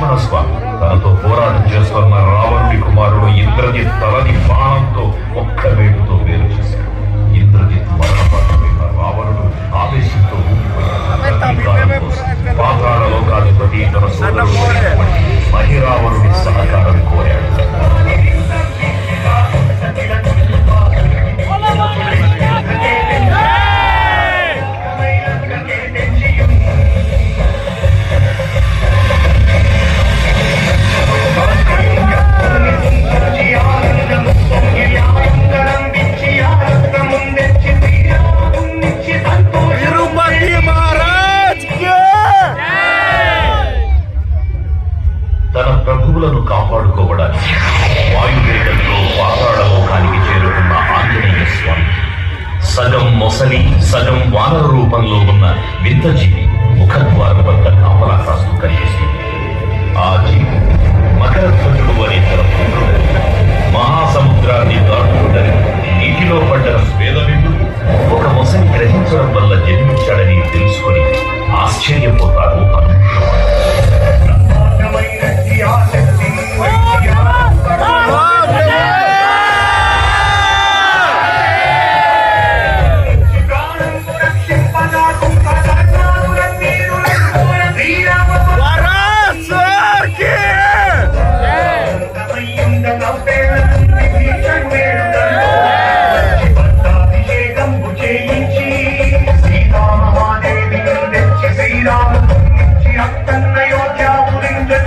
లక్ష్మణ స్వామి తనతో పోరాటం చేస్తున్న రావణుడి కుమారుడు ఇంద్రజిత్ తలని బాణంతో ఒక్క వేటుతో వేరు చేశాడు. ఇంద్రజిత్ మరణపడిన రావణుడు ఆవేశంతో పాతాళ లోకాధిపతి తన సోదరుడు మహిరావణుడి సహకారం కోరాడు. తన ప్రభువులను కాపాడుకోవడానికి వాయువేగంలో పాతాళలోకానికి చేరుకున్న ఆంజనేయ స్వామి సగం మొసలి సగం వానర రూపంలో ఉన్న వింతజీవి ముఖద్వారం వద్ద కాపలా కాస్తూ కనిపిస్తుంది.